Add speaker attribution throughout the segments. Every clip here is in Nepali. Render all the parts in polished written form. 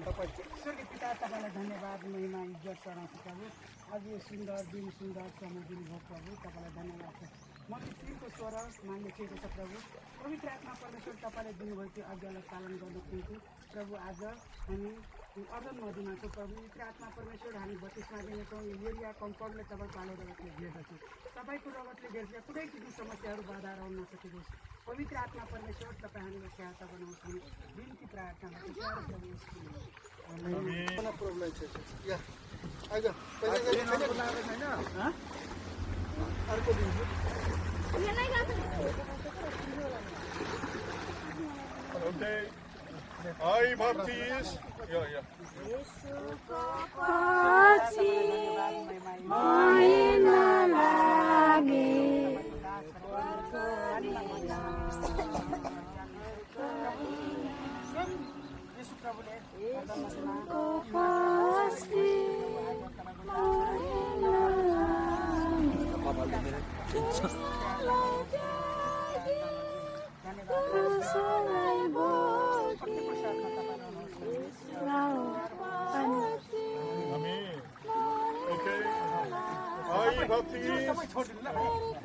Speaker 1: स्वर्गीय पिता तपाईँलाई धन्यवाद महिमा इज्जत चढाउँछु प्रभु आज यो सुन्दर दिन सुन्दर समय दिनुभयो प्रभु तपाईँलाई धन्यवाद छ मैले तिनको स्वर मान्ने थिएको छ प्रभु पवित्र आत्मा परमेश्वर तपाईँले दिनुभयो त्यो आज्ञालाई पालन गर्नको निम्ति प्रभु आज हामी अर्धन नदीमा छौँ प्रभु पवित्र आत्मा परमेश्वर हामी बत्तिसमा दिनेछौँ यो एरिया कम्पाउन्डले तपाईँको आलो रगतले घेर्दछु तपाईँको रगतले घेर्छ कुनै किसिम समस्याहरू बाधाहरू आउन नसकियोस् पवित्र आत्मा परमेश्वर तपाईँ हामीलाई सहायता गर्नुहोस् भने बिन्ती प्रार्थना
Speaker 2: I baptize. Yeah.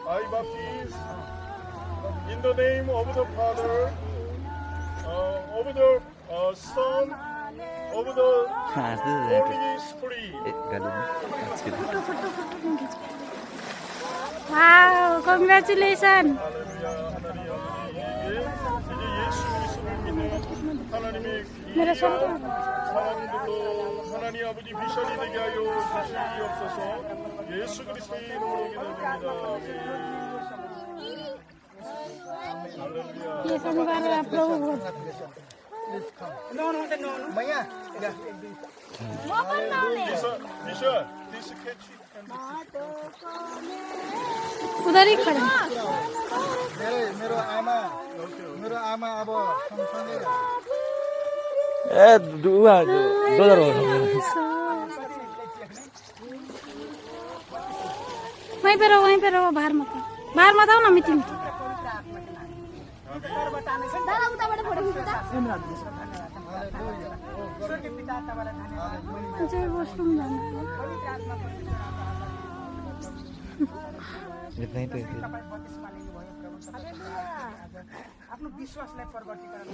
Speaker 2: I baptize in the name of the Father, of the Son, of the Holy Spirit.
Speaker 3: Wow, congratulations! मेरा
Speaker 2: 하나님 아버지 미션이 되게 하여 주시옵소서. 예수 그리스도의 이름으로 기도드립니다.
Speaker 3: ये शनिवार आप लोग
Speaker 2: 미션, this catch.
Speaker 3: उधर ही खड़े
Speaker 4: मेरो आमा अब सँगसँगै
Speaker 3: वहीं पे रहो बाहर मत आओ ना मीटिंग मुझे वॉशरूम जाना
Speaker 1: आफ्नो विश्वासलाई परिवर्तीकरण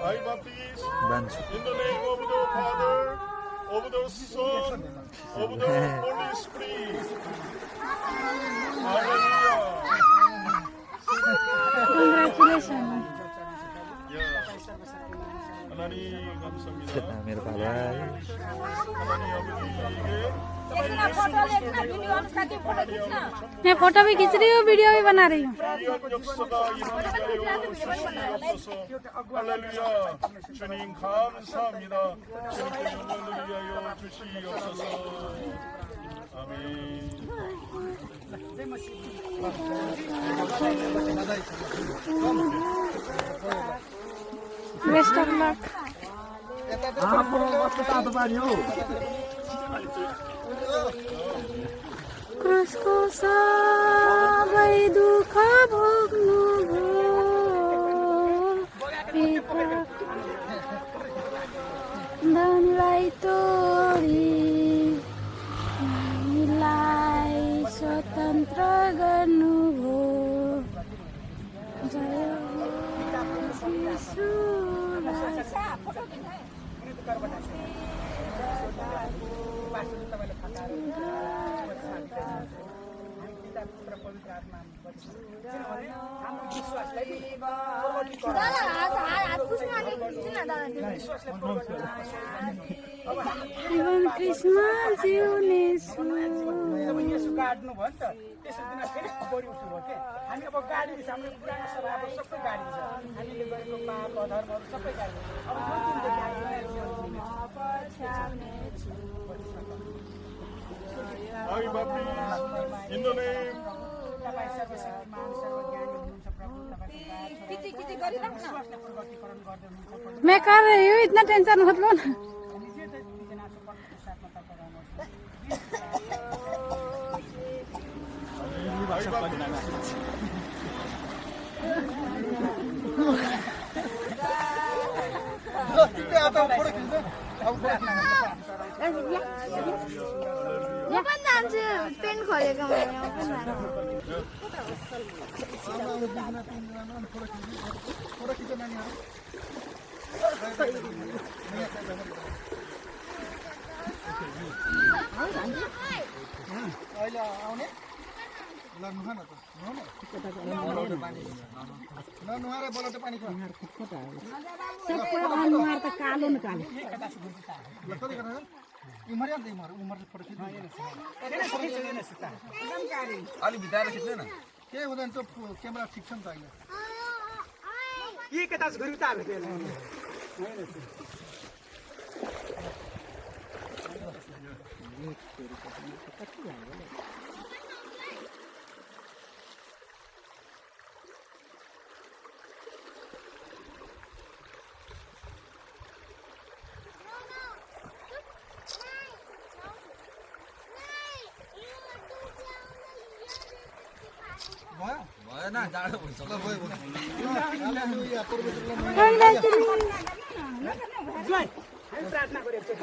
Speaker 2: I baptize in the name of the Father, of the Son, of the Holy Spirit. Hallelujah.
Speaker 3: Congratulations.
Speaker 2: 하나님 감사합니다.
Speaker 5: मेरो बाबा
Speaker 2: 하나님 아버지에게
Speaker 3: मैं फोटो भी खींच रही हूँ वीडियो भी बना रही हूँ
Speaker 2: 귀한 역사가 일어나게 주시옵소서. 할렐루야. 주님 감사합니다. 주님께 영광 돌리게 하여 주시옵소서. 아멘.
Speaker 3: बेस्ट ऑफ लक क्रुसको सबै दुःख भोग्नुभयो धनलाई तोडी हामीलाई स्वतन्त्र गर्नुभयो जय जीवन कृष्ण जिउनेछु
Speaker 1: यसो गाड्नु भयो नि त त्यसरी दिन फेरि बढी उठ्नु भयो के हामी अब गाडी सामने पुरानो सभा अब सबै गाडी छ हामीले गरेको पाप अधर्महरू सबै गाडी अब
Speaker 2: I baptize in the name
Speaker 1: तपाईँ सर्वशक्तिमान सर्वज्ञानी हुनुहुन्छ प्रभु तपाईँको विश्वासलाई परिवर्तीकरण गर्दै हुनुहुन्छ
Speaker 3: मैं कर रही हूँ इतना टेंशन मत लो ना
Speaker 1: हामी जे जतिजना छौँ परमेश्वरको साथमा तपाईँ रहनुहोस्
Speaker 4: तिमीले आता फोटो खिच्नु अब प्रार्थना
Speaker 5: म पनि जान्छु पेन्ट खोलेको मैले म पनि जान्छु
Speaker 4: फोटो खिच्छ नानीहरू अहिले आउने ल नुहा न त नुहाएर बलौटे पानी खुवा
Speaker 1: अनुहार त कालो न कालो
Speaker 4: ल कति गर्न उमर याद उमर फोटो खिच्नु
Speaker 6: अलि भित्र खिच्नु न
Speaker 4: के हुँदैन त्यो क्यामेरा ठिक छ नि त अहिले
Speaker 1: के कता घुरी त हाल्नु
Speaker 4: भयो
Speaker 6: भएन जाडो हुन्छ
Speaker 4: ल भयो हालेलुया परमेश्वरलाई
Speaker 1: प्रार्थना गरेको छु